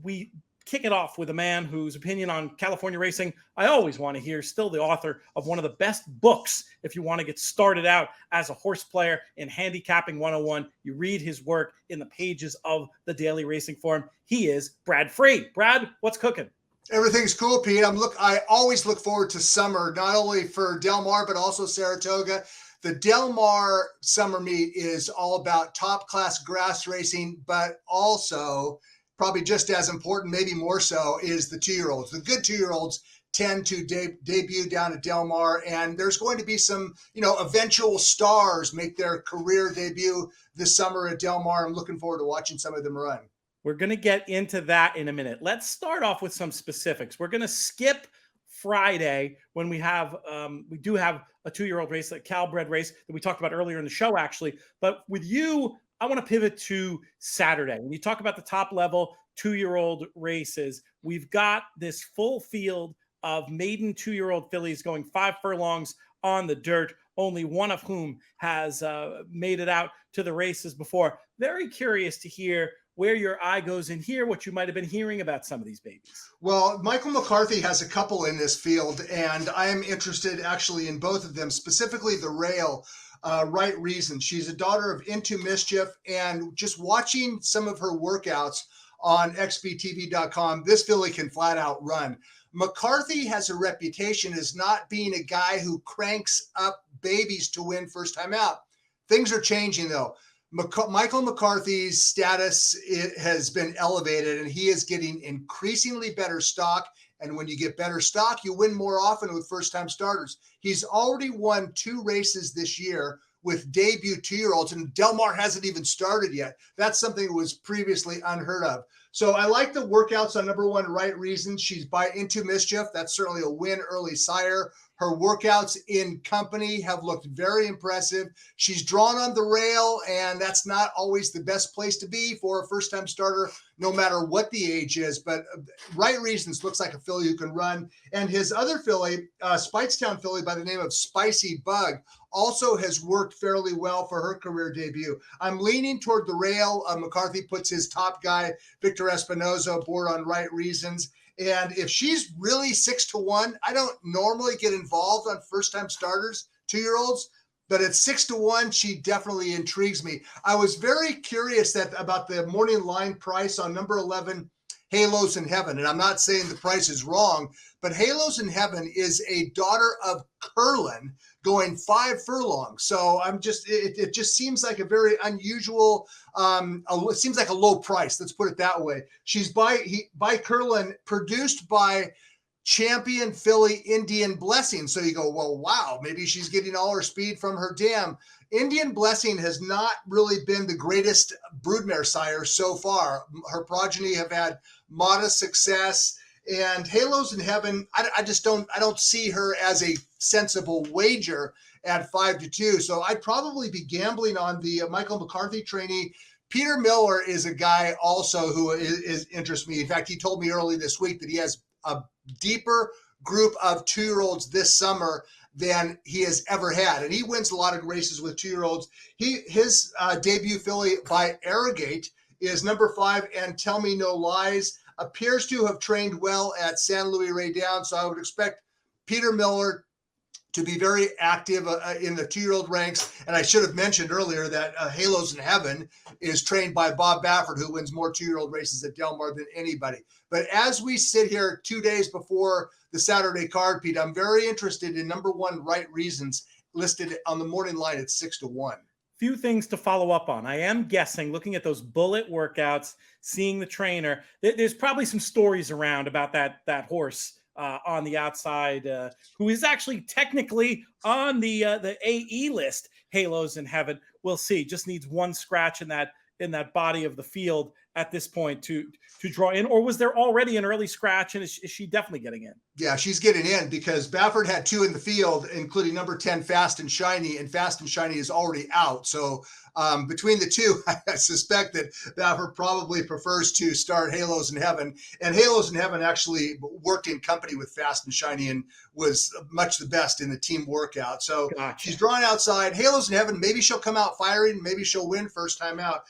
We kick it off with a man whose opinion on California racing I always want to hear, still the author of one of the best books if you want to get started out as a horse player in Handicapping 101. You read his work in the pages of the Daily Racing Forum. He is Brad Free. Brad, what's cooking? Everything's cool, Pete. I always look forward to summer, not only for Del Mar, but also Saratoga. The Del Mar summer meet is all about top-class grass racing, but also, probably just as important, maybe more so, is the 2-year-olds. The good 2-year-olds tend to debut down at Del Mar, and there's going to be some, eventual stars make their career debut this summer at Del Mar. I'm looking forward to watching some of them run. We're going to get into that in a minute. Let's start off with some specifics. We're going to skip Friday when we do have a 2-year-old race, a Calbred race that we talked about earlier in the show, actually. But with you, I want to pivot to Saturday. When you talk about the top level 2-year-old races, we've got this full field of maiden 2-year-old fillies going 5 furlongs on the dirt, only one of whom has made it out to the races before. Very curious to hear where your eye goes in here, what you might have been hearing about some of these babies. Well, Michael McCarthy has a couple in this field, and I am interested actually in both of them, specifically the rail. Right reason. She's a daughter of Into Mischief, and just watching some of her workouts on xbtv.com, this filly can flat out run. McCarthy has a reputation as not being a guy who cranks up babies to win first time out. Things are changing, though. Michael McCarthy's status has been elevated, and he is getting increasingly better stock And when you get better stock, you win more often with first-time starters. He's already won 2 races this year with debut 2-year-olds, and Del Mar hasn't even started yet. That's something that was previously unheard of. So I like the workouts on number 1, Right Reasons. She's by Into Mischief. That's certainly a win early sire. Her workouts in company have looked very impressive. She's drawn on the rail, and that's not always the best place to be for a first-time starter, no matter what the age is. But Right Reasons looks like a filly who can run. And his other filly, Speightstown filly by the name of Spicy Bug, also has worked fairly well for her career debut. I'm leaning toward the rail. McCarthy puts his top guy, Victor Espinoza, aboard on Right Reasons. And if she's really 6-1, I don't normally get involved on first-time starters, 2-year-olds, but at 6-1, she definitely intrigues me. I was very curious about the morning line price on number 11, Halos in Heaven. And I'm not saying the price is wrong, but Halos in Heaven is a daughter of Curlin going 5 furlongs. So it just seems like a very unusual, it seems like a low price. Let's put it that way. She's by Curlin, produced by champion filly Indian Blessing. So you go, well, wow, maybe she's getting all her speed from her dam. Indian Blessing has not really been the greatest broodmare sire so far. Her progeny have had modest success. And Halos in Heaven, I don't see her as a sensible wager at 5-2. So I'd probably be gambling on the Michael McCarthy trainee. Peter Miller is a guy also who is interests me. In fact, he told me early this week that he has a deeper group of 2-year-olds this summer than he has ever had. And he wins a lot of races with 2-year-olds. His debut filly by Arrogate is number 5, And Tell Me No Lies. Appears to have trained well at San Luis Rey Downs. So I would expect Peter Miller to be very active in the 2-year-old ranks. And I should have mentioned earlier that Halos in Heaven is trained by Bob Baffert, who wins more 2-year-old races at Del Mar than anybody. But as we sit here 2 days before the Saturday card, Pete, I'm very interested in number 1, Right Reasons, listed on the morning line at 6-1. Few things to follow up on. I am guessing, looking at those bullet workouts, seeing the trainer, there's probably some stories around about that horse on the outside, who is actually technically on the AE list. Halos in Heaven. We'll see. Just needs one scratch in that body of the field at this point to draw in. Or was there already an early scratch, and is she definitely getting in? Yeah, she's getting in because Baffert had 2 in the field, including number 10, Fast and Shiny, and Fast and Shiny is already out. So between the two, I suspect that Baffert probably prefers to start Halos in Heaven. And Halos in Heaven actually worked in company with Fast and Shiny and was much the best in the team workout. So Gotcha. She's drawn outside. Halos in Heaven, maybe she'll come out firing, maybe she'll win first time out.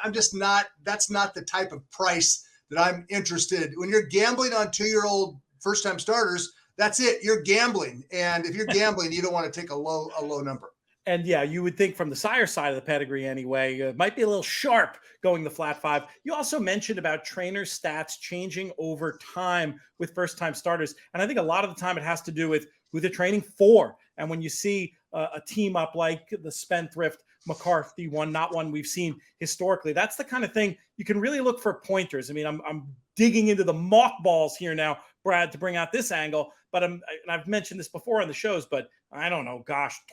That's not the type of price that I'm interested. When you're gambling on 2-year-old first-time starters, that's it. You're gambling. And if you're gambling, you don't want to take a low number. And yeah, you would think from the sire side of the pedigree anyway, it might be a little sharp going the flat 5. You also mentioned about trainer stats changing over time with first-time starters. And I think a lot of the time it has to do with who they're training for. And when you see a team up like the Spendthrift McCarthy one, not one we've seen historically, that's the kind of thing you can really look for pointers. I mean, I'm digging into the mothballs here now, Brad, to bring out this angle, but and I've mentioned this before on the shows, but I don't know,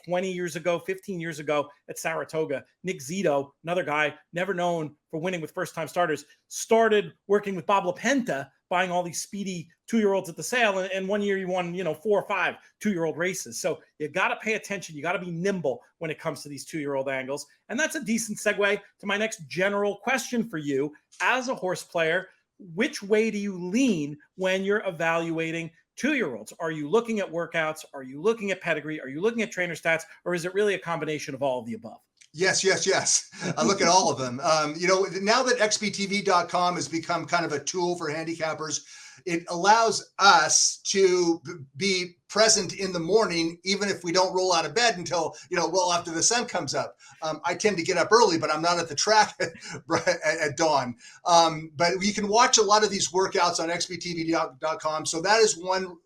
20 years ago, 15 years ago at Saratoga, Nick Zito, another guy never known for winning with first-time starters, started working with Bob LaPenta, buying all these speedy 2-year-olds at the sale. And one year he won, 4 or 5 2-year-old races. So you got to pay attention. You got to be nimble when it comes to these 2-year-old angles. And that's a decent segue to my next general question for you. As a horse player, which way do you lean when you're evaluating 2-year-olds? Are you looking at workouts? Are you looking at pedigree? Are you looking at trainer stats? Or is it really a combination of all of the above? Yes. I look at all of them. Now that xbtv.com has become kind of a tool for handicappers, it allows us to be present in the morning, even if we don't roll out of bed until, well after the sun comes up. I tend to get up early, but I'm not at the track at dawn. But you can watch a lot of these workouts on xbtv.com. So that is one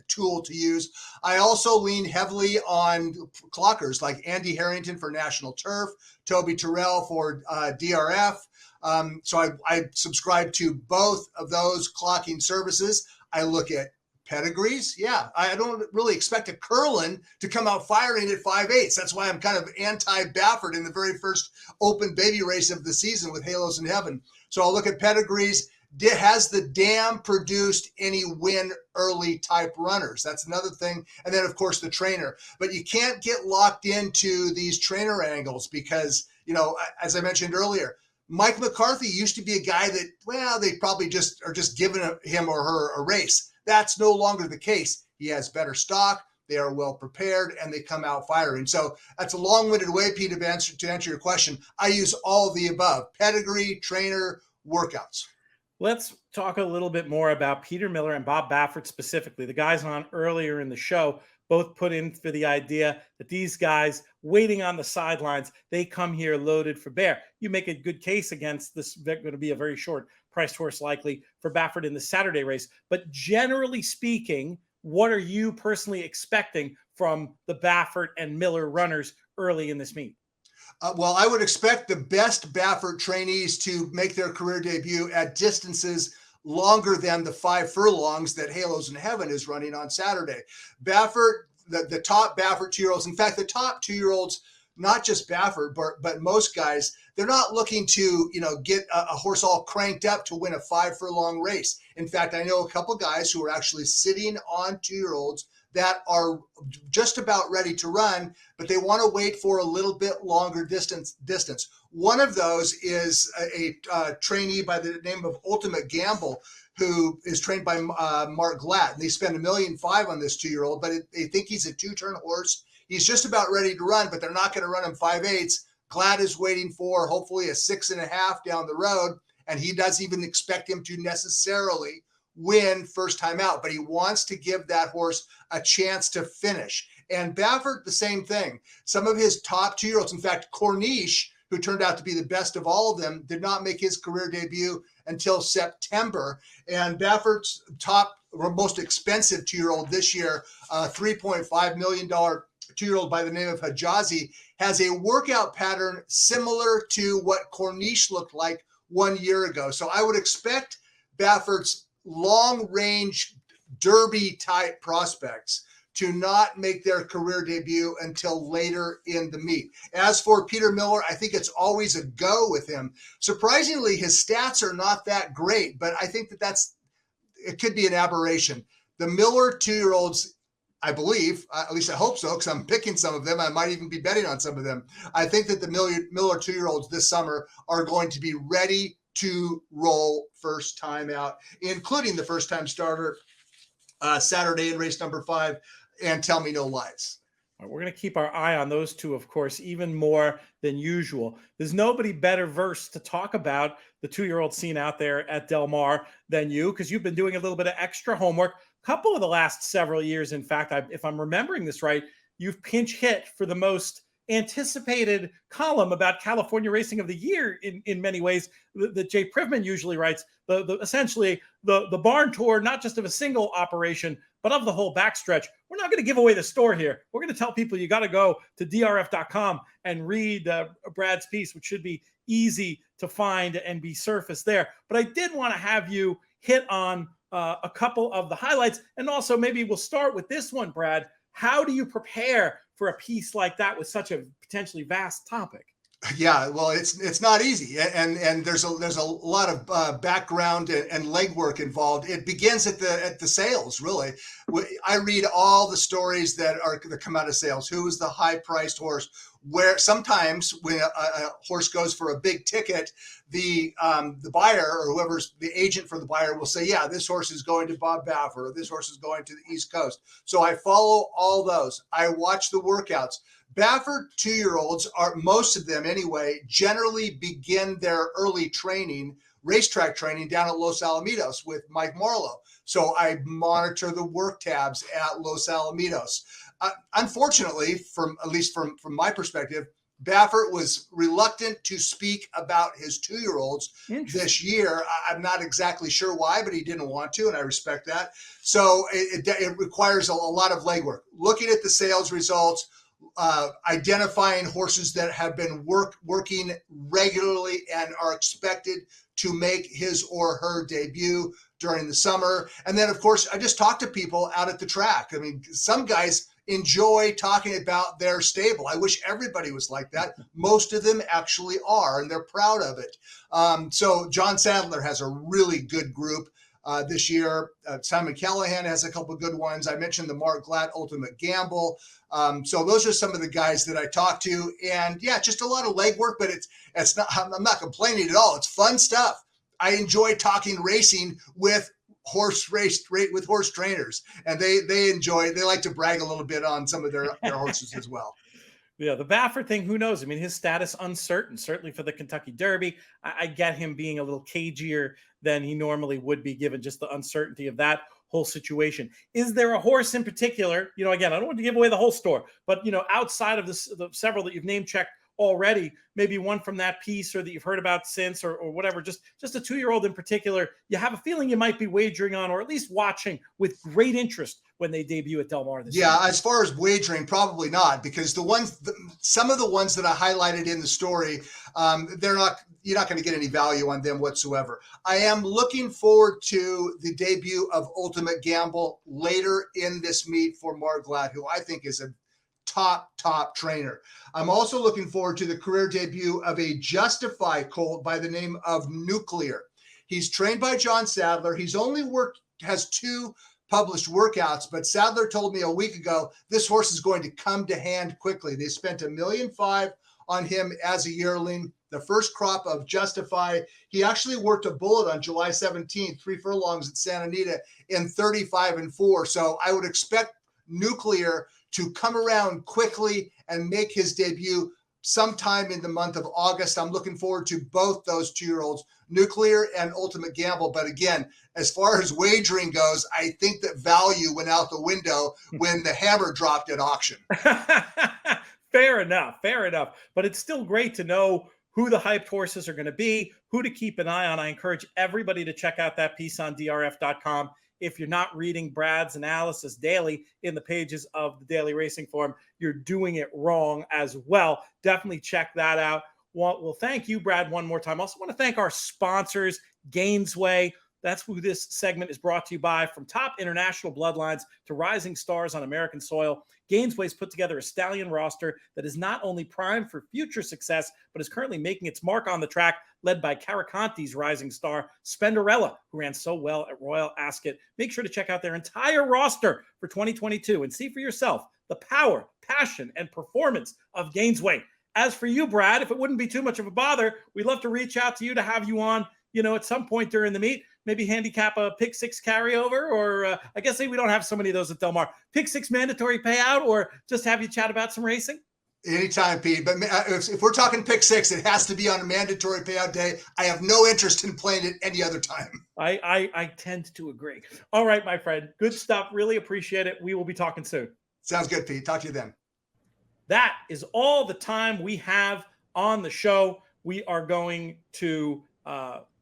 tool to use. I also lean heavily on clockers like Andy Harrington for National Turf, Toby Terrell for DRF. So I subscribe to both of those clocking services. I look at pedigrees. Yeah, I don't really expect a Curlin to come out firing at 5/8. That's why I'm kind of anti-Baffert in the very first open baby race of the season with Halos in Heaven. So I'll look at pedigrees. Has the dam produced any win early type runners? That's another thing. And then, of course, the trainer. But you can't get locked into these trainer angles because, as I mentioned earlier, Mike McCarthy used to be a guy that, well, they probably just are just giving him or her a race. That's no longer the case. He has better stock. They are well prepared and they come out firing. So that's a long-winded way, Pete, to answer your question. I use all of the above: pedigree, trainer, workouts. Let's talk a little bit more about Peter Miller and Bob Baffert specifically. The guys on earlier in the show both put in for the idea that these guys waiting on the sidelines, they come here loaded for bear. You make a good case against this. They're going to be a very short priced horse likely for Baffert in the Saturday race. But generally speaking, what are you personally expecting from the Baffert and Miller runners early in this meet? Well, I would expect the best Baffert trainees to make their career debut at distances longer than the 5 furlongs that Halos in Heaven is running on Saturday. Baffert, the top Baffert 2-year-olds, in fact, the top 2-year-olds, not just Baffert, but most guys, they're not looking to, get a horse all cranked up to win a 5 furlong race. In fact, I know a couple guys who are actually sitting on 2-year-olds that are just about ready to run, but they want to wait for a little bit longer distance. One of those is a trainee by the name of Ultimate Gamble, who is trained by Mark Glatt. And they spend $1.5 million on this 2-year-old, but they think he's a 2-turn horse. He's just about ready to run, but they're not going to run him 5/8. Glatt is waiting for hopefully a 6.5 down the road, and he doesn't even expect him to necessarily win first time out, but he wants to give that horse a chance to finish. And Baffert, the same thing. Some of his top 2-year-olds, in fact, Corniche, who turned out to be the best of all of them, did not make his career debut until September. And Baffert's top or most expensive 2-year-old this year, $3.5 million 2-year-old by the name of Hijazi, has a workout pattern similar to what Corniche looked like 1 year ago. So I would expect Baffert's long-range Derby type prospects to not make their career debut until later in the meet. As for Peter Miller, I think it's always a go with him. Surprisingly, his stats are not that great, but I think it could be an aberration. The Miller 2-year-olds, I believe, at least I hope so, because I'm picking some of them. I might even be betting on some of them. I think that the Miller 2-year-olds this summer are going to be ready to roll first time out, including the first time starter Saturday in race number 5, and Tell Me No Lies. We're going to keep our eye on those two, of course, even more than usual. There's nobody better versed to talk about the 2-year-old scene out there at Del Mar than you, because you've been doing a little bit of extra homework. A couple of the last several years, in fact, if I'm remembering this right, you've pinch hit for the most anticipated column about California Racing of the Year in many ways that Jay Privman usually writes, essentially the barn tour, not just of a single operation, but of the whole backstretch. We're not going to give away the store here. We're going to tell people you got to go to drf.com and read Brad's piece, which should be easy to find and be surfaced there. But I did want to have you hit on a couple of the highlights, and also maybe we'll start with this one, Brad. How do you prepare for a piece like that with such a potentially vast topic? Yeah, well, it's not easy, and there's a lot of background and legwork involved. It begins at the sales, really. I read all the stories that come out of sales. Who is the high priced horse? Where sometimes when a horse goes for a big ticket, the buyer or whoever's the agent for the buyer will say, yeah, this horse is going to Bob Baffert, or this horse is going to the East Coast. So I follow all those. I watch the workouts. Baffert 2-year-olds are, most of them anyway, generally begin their early training, racetrack training down at Los Alamitos with Mike Marlowe. So I monitor the work tabs at Los Alamitos. Unfortunately, at least from my perspective, Baffert was reluctant to speak about his 2-year-olds this year. I'm not exactly sure why, but he didn't want to, and I respect that. So it requires a lot of legwork. Looking at the sales results, identifying horses that have been working regularly and are expected to make his or her debut during the summer. And then, of course, I just talk to people out at the track. I mean, some guys enjoy talking about their stable. I wish everybody was like that. Most of them actually are, and they're proud of it. So John Sadler has a really good group this year. Simon Callahan has a couple of good ones. I mentioned the Mark Glatt Ultimate Gamble. So those are some of the guys that I talk to, and yeah, just a lot of legwork, but it's not, I'm not complaining at all. It's fun stuff. I enjoy talking racing with horse trainers, and they like to brag a little bit on some of their horses as well. Yeah, the Baffert thing, who knows? I mean, his status uncertain, certainly for the Kentucky Derby. I get him being a little cagier than he normally would be, given just the uncertainty of that whole situation. Is there a horse in particular? Again, I don't want to give away the whole store, but outside of the several that you've name checked already, maybe one from that piece or that you've heard about since, or whatever, just a 2-year-old in particular, you have a feeling you might be wagering on, or at least watching with great interest when they debut at Del Mar this year. As far as wagering, probably not, because some of the ones that I highlighted in the story, you're not going to get any value on them whatsoever. I am looking forward to the debut of Ultimate Gamble later in this meet for Mark Glatt, who I think is a top trainer. I'm also looking forward to the career debut of a Justify colt by the name of Nuclear. He's trained by John Sadler. He's has 2 published workouts, but Sadler told me a week ago this horse is going to come to hand quickly. They spent $1.5 million on him as a yearling. The first crop of Justify, he actually worked a bullet on July 17th, 3 furlongs at Santa Anita in 35-4. So I would expect Nuclear to come around quickly and make his debut sometime in the month of August. I'm looking forward to both those 2-year-olds, Nuclear and Ultimate Gamble. But again, as far as wagering goes, I think that value went out the window when the hammer dropped at auction. Fair enough. But it's still great to know who the hyped horses are going to be, who to keep an eye on. I encourage everybody to check out that piece on drf.com. If you're not reading Brad's analysis daily in the pages of the Daily Racing Forum, you're doing it wrong as well. Definitely check that out. Well, thank you, Brad, one more time. Also want to thank our sponsors, Gainesway. That's who this segment is brought to you by. From top international bloodlines to rising stars on American soil, Gainesway's put together a stallion roster that is not only primed for future success, but is currently making its mark on the track, led by Caraconti's rising star, Spenderella, who ran so well at Royal Ascot. Make sure to check out their entire roster for 2022 and see for yourself the power, passion, and performance of Gainesway. As for you, Brad, if it wouldn't be too much of a bother, we'd love to reach out to you to have you on, at some point during the meet. Maybe handicap a pick 6 carryover, or I guess we don't have so many of those at Del Mar. Pick 6 mandatory payout, or just have you chat about some racing? Anytime, Pete. But if we're talking pick 6, it has to be on a mandatory payout day. I have no interest in playing it any other time. I tend to agree. All right, my friend. Good stuff. Really appreciate it. We will be talking soon. Sounds good, Pete. Talk to you then. That is all the time we have on the show. We are going to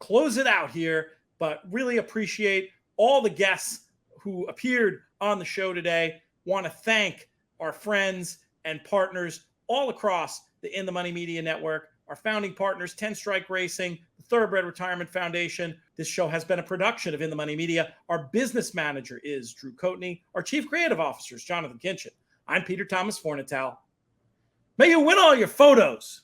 close it out here, but really appreciate all the guests who appeared on the show today. Want to thank our friends and partners all across the In the Money Media Network, our founding partners, 10 Strike Racing, the Thoroughbred Retirement Foundation. This show has been a production of In the Money Media. Our business manager is Drew Coatney. Our chief creative officer is Jonathan Kinchin. I'm Peter Thomas Fornatale. May you win all your photos.